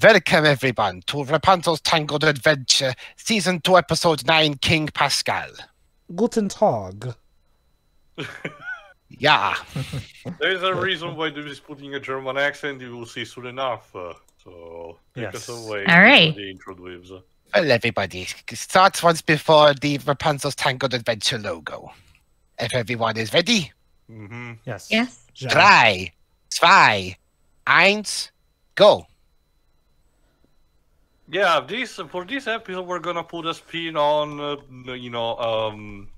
Welcome everyone to Rapunzel's Tangled Adventure, Season 2, Episode 9, King Pascal. Guten Tag. Yeah. There's a reason why there is putting a German accent, you will see soon enough. So, take us away. All right. The intro waves. Well, everybody, start once before the Rapunzel's Tangled Adventure logo. If everyone is ready, Yes. Yes. 3, 2, 1, go. Yeah, for this episode, we're gonna put a spin on,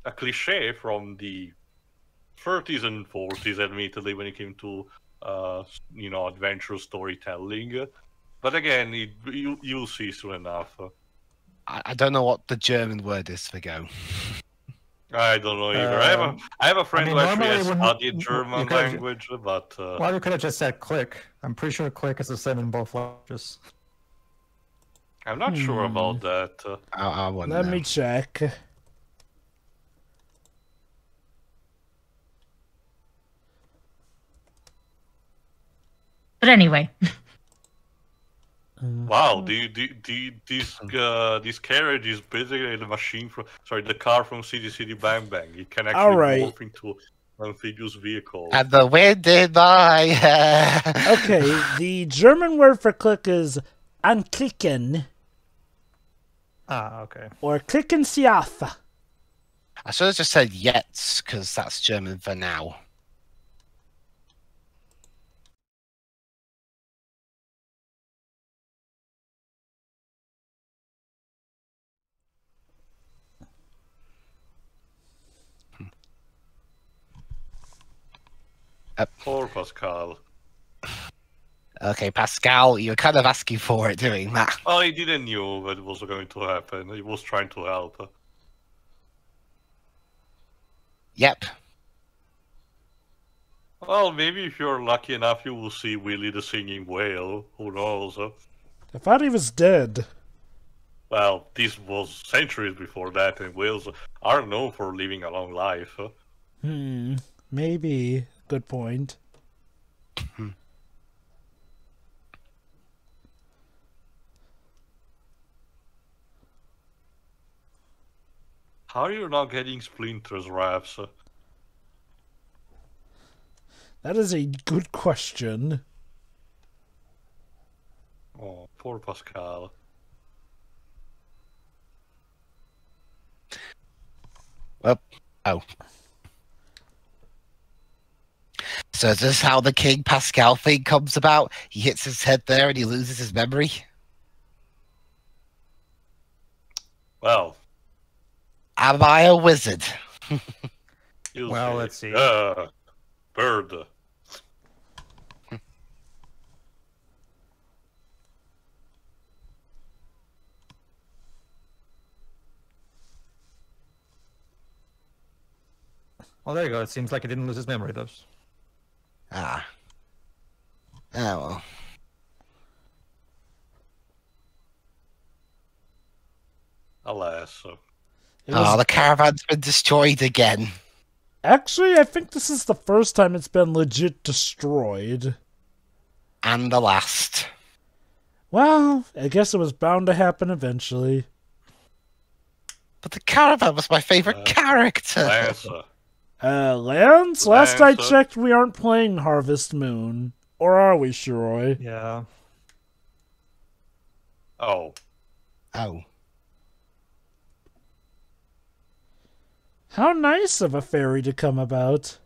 a cliche from the 30s and 40s, admittedly, when it came to, adventure storytelling. But again, you'll see soon enough. I don't know what the German word is for go. I don't know either. I have a friend who actually has studied German language, but... Well, you could have just said click. I'm pretty sure click is the same in both languages. I'm not sure about that. I Let me check. But anyway. Wow, this carriage is basically the car from City City Bang Bang. It can actually morph into an amphibious vehicle. And the wind in my hair. Okay, the German word for click is anklicken. Ah, okay. Or klicken Sie auf. I should have just said jetzt, because that's German for now. Poor Pascal. Okay, Pascal, you're kind of asking for it doing that. Oh, he didn't know that it was going to happen. He was trying to help. Yep. Well, maybe if you're lucky enough, you will see Willy the singing whale. Who knows? I thought he was dead. Well, this was centuries before that, and whales are known for living a long life. Maybe. Good point. How are you not getting splinters, Raps? That is a good question. Oh, poor Pascal. Well, oh. So is this how the King Pascal thing comes about? He hits his head there and he loses his memory? Well... Am I a wizard? Well, let's see. Bird. Well, there you go. It seems like he didn't lose his memory, though. Ah. Oh, well. Alas. Oh, the caravan's been destroyed again. Actually, I think this is the first time it's been legit destroyed. And the last. Well, I guess it was bound to happen eventually. But the caravan was my favorite character. Lancer. Lance? Last I checked, we aren't playing Harvest Moon. Or are we, Shiroi? Yeah. Oh. Oh. How nice of a fairy to come about.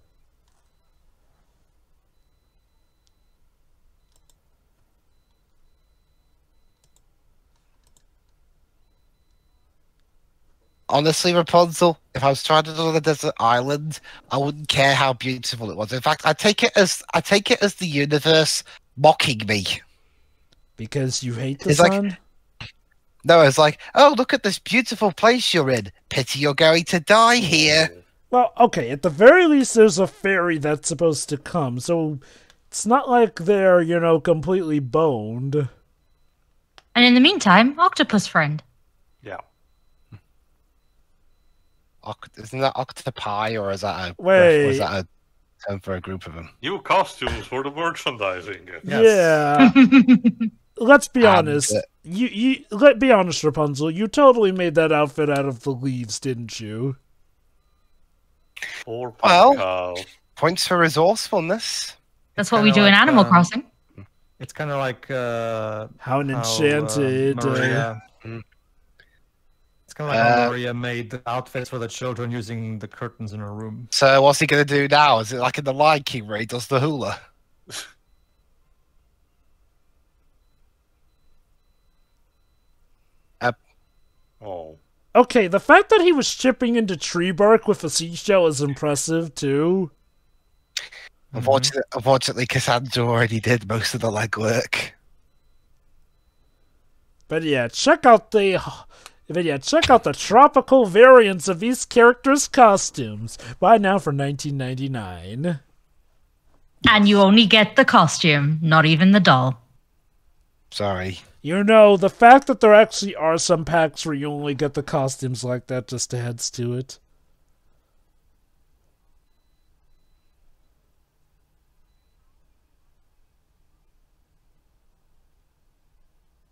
Honestly, Rapunzel, if I was stranded on a desert island, I wouldn't care how beautiful it was. In fact, I take it as the universe mocking me. Because you hate the It's sun? No, it's like, oh, look at this beautiful place you're in. Pity you're going to die here. Well, okay, at the very least there's a fairy that's supposed to come, so it's not like they're, completely boned. And in the meantime, octopus friend. Yeah. Isn't that octopi, or is that Wait. Was that a term for a group of them? New costumes for the merchandising. Yes. Yeah. let's be And, honest. Let's be honest, Rapunzel. You totally made that outfit out of the leaves, didn't you? Poor Well- Pascal. Points for resourcefulness. That's what we do in Animal Crossing. It's kind of like How an enchanted. Maria. Mm. It's kind of like how Maria made the outfits for the children using the curtains in her room. So what's he going to do now? Is it like in the Lion King where he does the hula? Oh. Okay, the fact that he was chipping into tree bark with a seashell is impressive, too. Unfortunately, Cassandra already did most of the legwork. But yeah, check out the tropical variants of these characters' costumes. Buy now for $19.99. And you only get the costume, not even the doll. Sorry. You know, the fact that there actually are some packs where you only get the costumes like that just adds to it.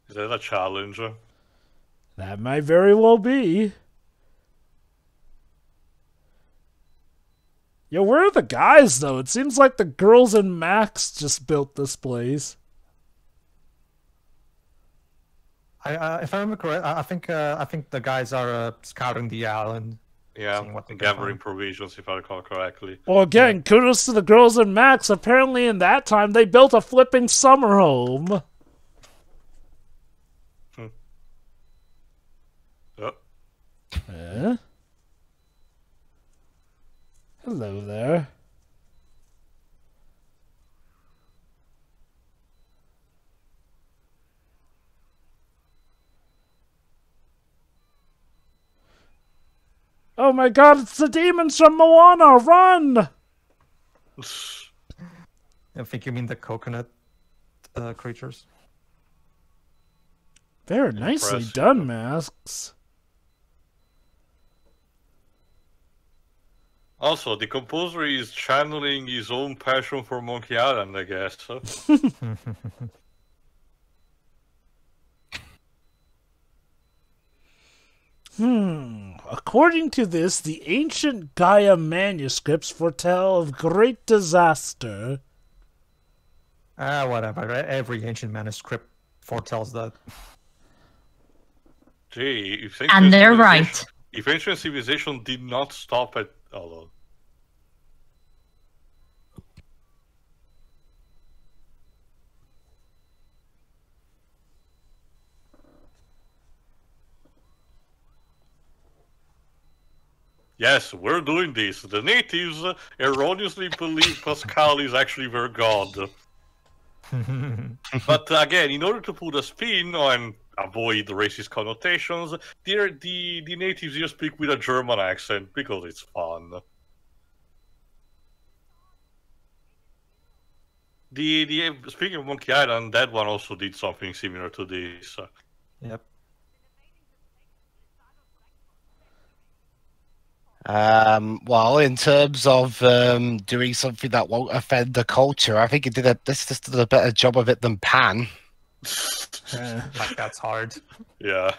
Is that a challenge? That might very well be. Yo, where are the guys, though? It seems like the girls and Max just built this place. If I remember correct, I think the guys are scouting the island. Yeah, Seeing what they can gathering find. provisions, if I recall correctly. Well, again, kudos to the girls and Max. Apparently, in that time, they built a flipping summer home. Oh, Hello there. Oh my god, it's the demons from Moana! Run! I think you mean the coconut creatures. Very nicely Impressive. done, Masks. Also, the composer is channeling his own passion for Monkey Island, I guess. According to this, the ancient Gaia manuscripts foretell of great disaster. Whatever. Every ancient manuscript foretells that. Gee, if And they're civilization- right. If ancient civilization did not stop at... Oh, yes, we're doing this. The natives erroneously believe Pascal is actually their god. But again, in order to put a spin and avoid the racist connotations, the natives here speak with a German accent because it's fun. Speaking of Monkey Island, that one also did something similar to this. Yep. Well, in terms of doing something that won't offend the culture, I think it did a better job of it than Pan. Like that's hard. Yeah.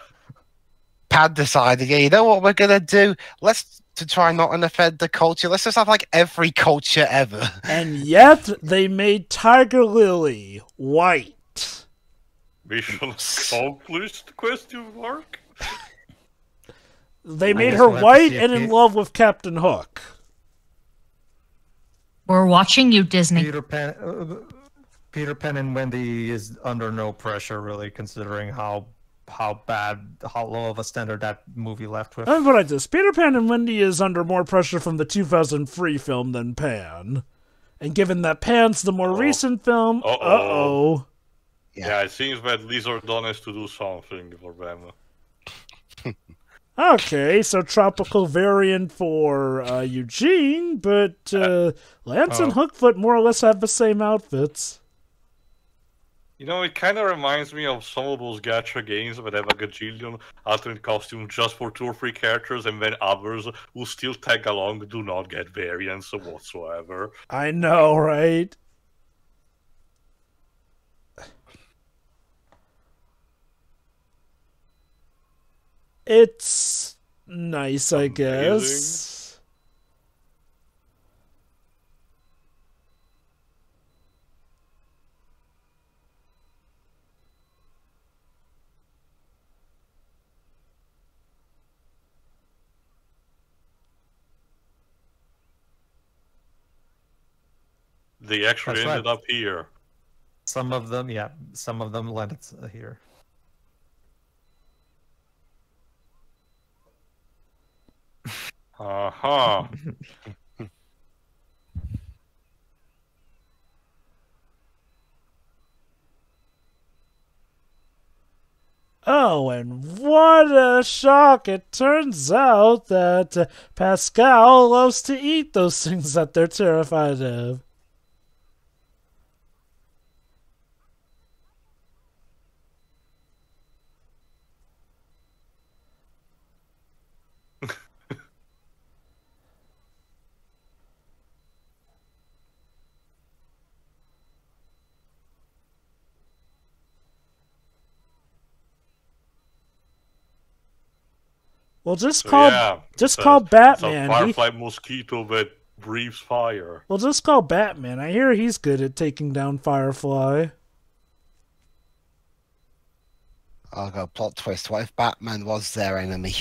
Pan decided, yeah, you know what we're gonna do? To try not and offend the culture. Let's just have like every culture ever. And yet, they made Tiger Lily white. Mission accomplished? Question mark. They made guess her we'll have to white see and if in love with Captain Hook. We're watching you, Disney. Peter Pan and Wendy is under no pressure, really, considering how low of a standard that movie left with. Let me put it like this. Peter Pan and Wendy is under more pressure from the 2003 film than Pan. And given that Pan's the more recent film, uh-oh. Yeah, it seems that Lizard Dawn has to do something for them. Okay, so tropical variant for Eugene, but Lance and Hookfoot more or less have the same outfits. You know, it kind of reminds me of some of those gacha games that have a gajillion alternate costumes just for 2 or 3 characters, and then others who still tag along do not get variants whatsoever. I know, right? It's nice, I Amazing. guess. They actually That's ended right. up here. Some of them, yeah, some of them landed here. Uh-huh. Oh, and what a shock! It turns out that Pascal loves to eat those things that they're terrified of. Well, just So, call yeah, call it's a Batman. firefly mosquito that breathes fire. Well, just call Batman. I hear he's good at taking down Firefly. I'll go plot twist. What if Batman was their enemy?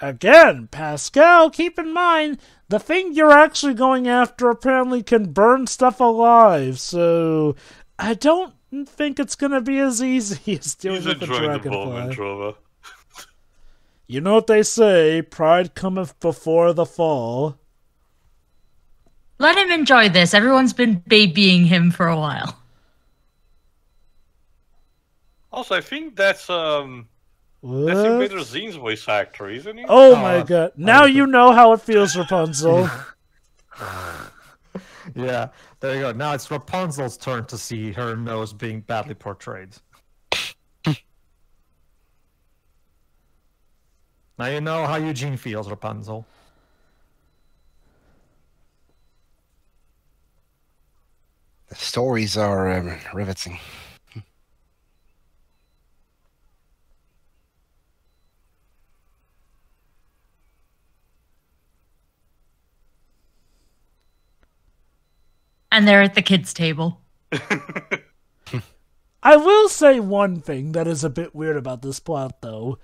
Again, Pascal, keep in mind, the thing you're actually going after apparently can burn stuff alive, so I don't think it's going to be as easy as dealing He's with a enjoying the dragonfly. moment, Trevor. You know what they say, pride cometh before the fall. Let him enjoy this. Everyone's been babying him for a while. Also, I think that's What? Invader Zim's voice actor, isn't he? Oh my god. Now you know how it feels, Rapunzel. Yeah, there you go. Now it's Rapunzel's turn to see her nose being badly portrayed. Now you know how Eugene feels, Rapunzel. The stories are riveting. And they're at the kids' table. I will say one thing that is a bit weird about this plot, though.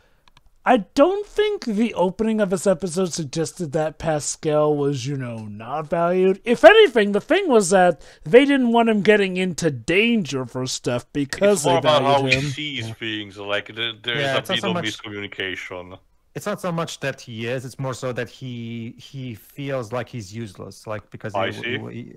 I don't think the opening of this episode suggested that Pascal was, not valued. If anything, the thing was that they didn't want him getting into danger for stuff because It's more they about how valued he him. sees things. Like there is Yeah, a it's not bit so of much- miscommunication. It's not so much that he is; it's more so that he feels like he's useless, like because I he, see.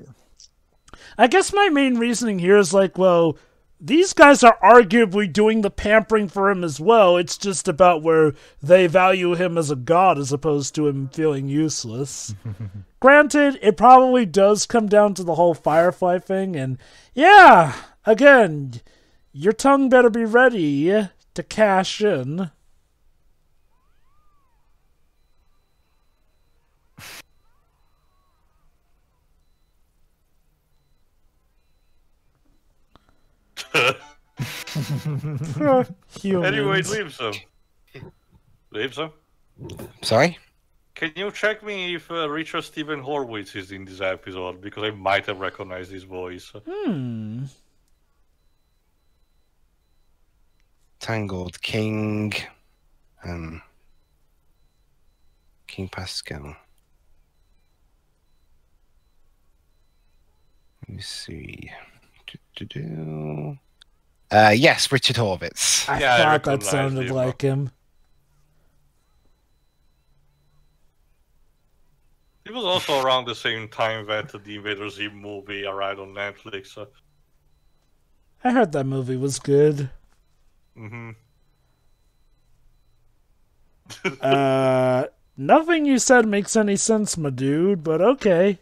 I guess my main reasoning here is like, well, these guys are arguably doing the pampering for him as well. It's just about where they value him as a god as opposed to him feeling useless. Granted, it probably does come down to the whole Firefly thing, and yeah, again, your tongue better be ready to cash in. Humans. Anyway, leaves him. Leaves him. Sorry? Can you check me if Richard Stephen Horwitz is in this episode? Because I might have recognized his voice. Tangled King. King Pascal. Let me see. Yes, Richard Horvitz. I Yeah, I thought that recognized sounded him. like him. It was also around the same time that the Invader Zim movie arrived on Netflix. I heard that movie was good. Nothing you said makes any sense, my dude, but okay.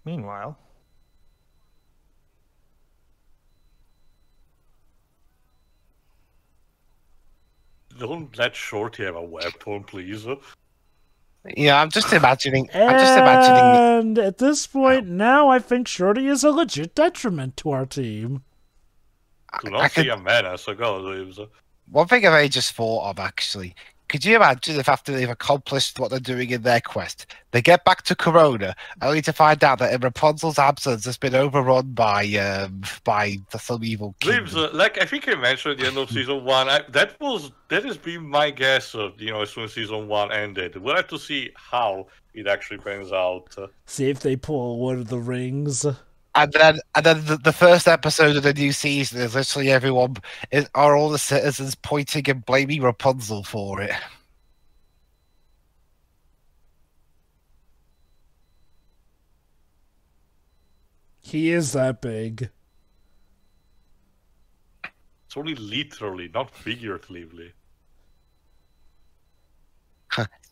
Meanwhile, Don't let Shorty have a weapon, please. Yeah, I'm just imagining. I'm just imagining. And at this point, now I think Shorty is a legit detriment to our team. Do not see a menace, goes. One thing I've only just thought of, actually. Could you imagine if after they've accomplished what they're doing in their quest, they get back to Corona, only to find out that in Rapunzel's absence has been overrun by some evil king? Like I think I mentioned at the end of season 1, that has been my guess. As soon as season 1 ended, we'll have to see how it actually pans out. See if they pull one of the rings. And then the first episode of the new season is literally are all the citizens pointing and blaming Rapunzel for it. He is that big. It's only literally, not figuratively.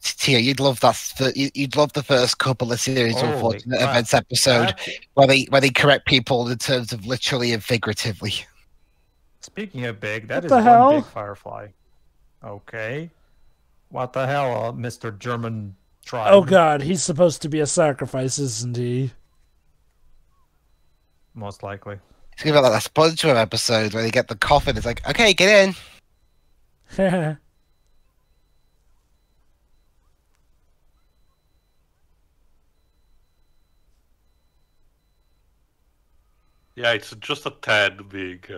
Tia, you'd love that. You'd love the first couple of series Holy Unfortunate crap. Events episode where they correct people in terms of literally and figuratively. Speaking of big, that What is the one hell? big firefly. Okay. What the hell, Mr. German tribe? Oh god, he's supposed to be a sacrifice, isn't he? Most likely. It's gonna be like that SpongeBob episode where they get the coffin. It's like, okay, get in. Yeah, it's just a tad big.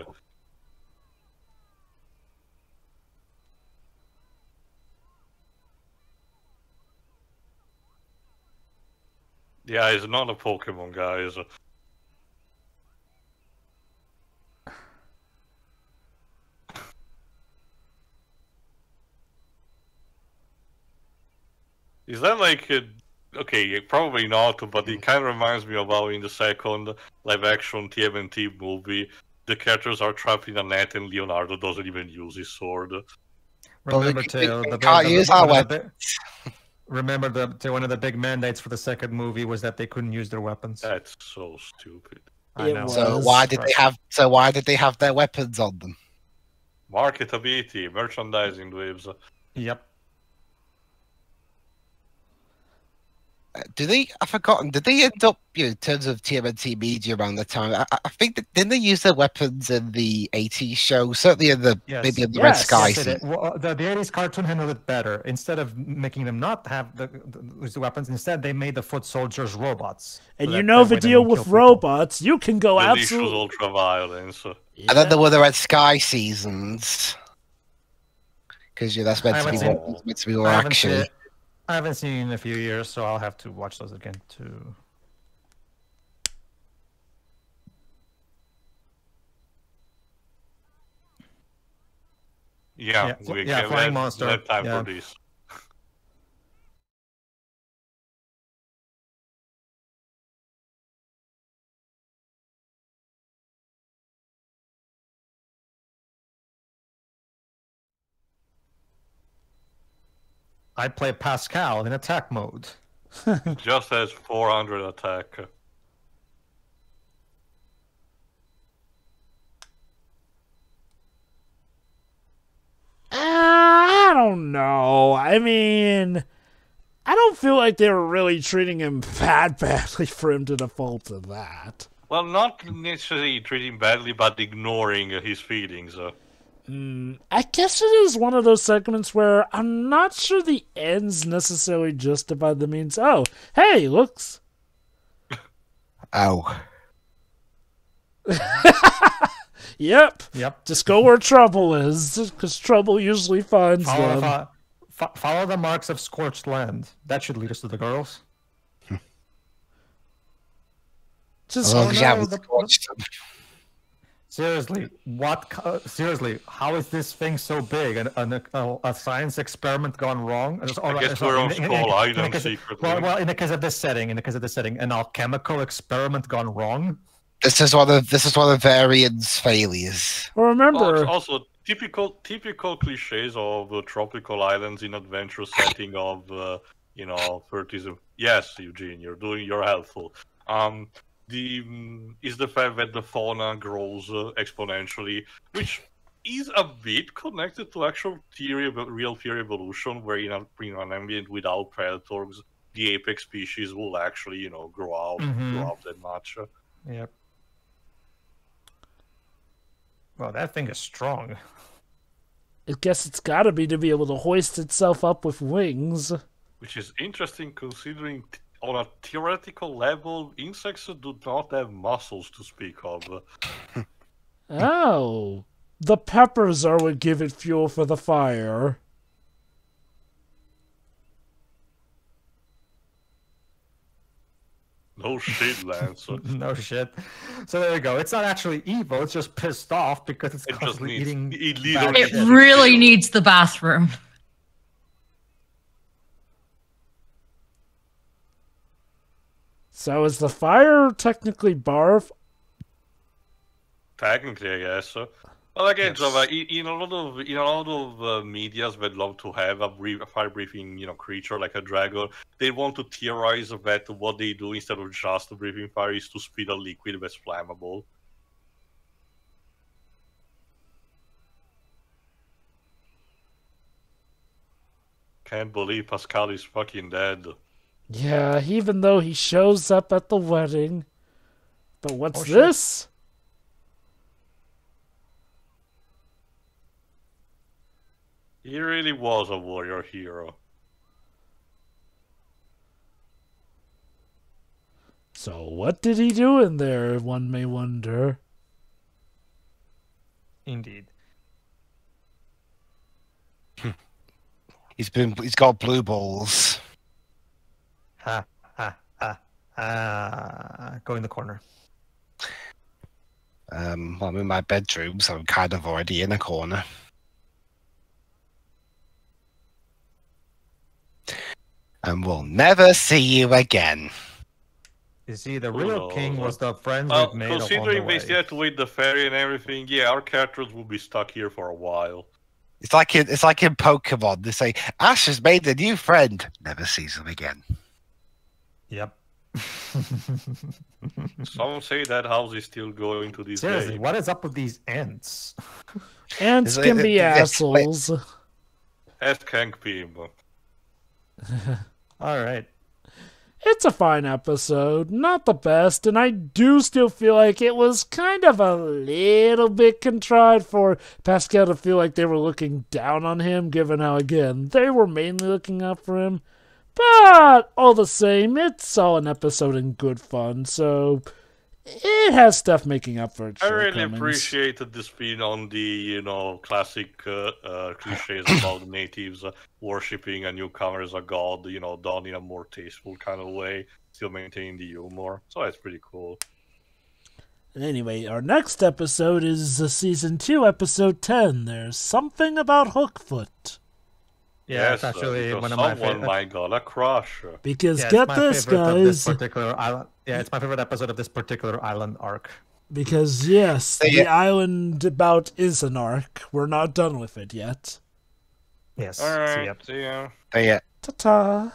Yeah, it's not a Pokemon, guys. Is that like okay, probably not, but it kind of reminds me of how in the second live-action TMNT movie, the characters are trapped in a net and Leonardo doesn't even use his sword. Remember, we Tail, can't use our weapons. Remember, one of the big mandates for the second movie was that they couldn't use their weapons. That's so stupid. I It know. was. So why did they have their weapons on them? Marketability, merchandising waves. Yep. I've forgotten. Did they end up, in terms of TMNT media around the time? I think didn't they use their weapons in the 80s show? Certainly in the Yes. maybe in the Red Yes. Sky. Yes, it scene. is. Well, the 80s cartoon handled it better. Instead of making them not have the weapons, instead they made the foot soldiers robots. And So you that- know that the way they deal don't with kill people. robots, you can go Delicious absolutely... ultra violence. And then there were the Red Sky seasons. Because that's meant to be more I haven't action. I haven't seen it in a few years, so I'll have to watch those again too. Yeah, Yeah, we yeah, can Flying have Monster, that time yeah. for this. I play Pascal in attack mode. Just has 400 attack. I don't know. I mean, I don't feel like they were really treating him that badly for him to default to that. Well, not necessarily treating badly, but ignoring his feelings. I guess it is one of those segments where I'm not sure the ends necessarily justify the means. Oh, hey, looks. Oh. Yep. Yep. Just go where trouble is, because trouble usually finds them. Follow the marks of scorched land. That should lead us to the girls. Just As long as you no, haven't the- scorched them. Seriously, seriously, how is this thing so big? A science experiment gone wrong? I guess we're on Skull Island secretly. Well, in the case of this setting, an alchemical experiment gone wrong. This is one of Varian's failures. Well, remember, Also, typical cliches of tropical islands in adventure setting of 30s. Yes, Eugene, you're helpful. Is the fact that the fauna grows exponentially, which is a bit connected to actual real theory evolution, where in an ambient without predators, the apex species will actually, grow out that much. Yep. Well, that thing is strong. I guess it's gotta be to be able to hoist itself up with wings. Which is interesting considering on a theoretical level, insects do not have muscles to speak of. Oh, the peppers are what give it fuel for the fire. No shit, Lance. No shit. So there we go. It's not actually evil. It's just pissed off because it's It just constantly needs. eating. It bad literally. shit. It really needs the bathroom. So is the fire technically barf? Technically, I guess. Well, again, Yes. so, in a lot of medias that love to have a fire-breathing, creature like a dragon, they want to theorize that what they do instead of just breathing fire is to spit a liquid that's flammable. Can't believe Pascal is fucking dead. Yeah, even though he shows up at the wedding. But what's Oh, shit. this? He really was a warrior hero. So what did he do in there, one may wonder? Indeed. He's got blue balls. Ha ha ha ha. Go in the corner. I'm in my bedroom, so I'm kind of already in a corner. And we'll never see you again. You see, the Who real knows? king was the friends Well, we've made along the considering way. they still have to wait the ferry and everything, yeah, our characters will be stuck here for a while. It's like in Pokemon. They say Ash has made a new friend. Never sees him again. Yep. Some say that house is still going to this Seriously, day. what is up with these ants? Ants Is can it- be yes, wait. assholes. Ask Hank Pym. All right. It's a fine episode, not the best, and I do still feel like it was kind of a little bit contrived for Pascal to feel like they were looking down on him, given how, again, they were mainly looking up for him. But, all the same, it's all an episode in good fun, so it has stuff making up for its I really shortcomings. appreciated the spin on the, classic cliches about the natives worshipping a newcomer as a god, done in a more tasteful kind of way, still maintaining the humor. So that's pretty cool. Anyway, our next episode is Season 2, Episode 10. There's something about Hookfoot. Yeah, Yes, it's actually because one of my someone favorite. might got a crush. Because Yeah, it's get my this, favorite of this guys. particular island. Yeah, it's my favorite episode of this particular island arc. Because, yes, the Yeah. island about is an arc. We're not done with it yet. Yes. All See right, ya. see ya. They, Ta-ta.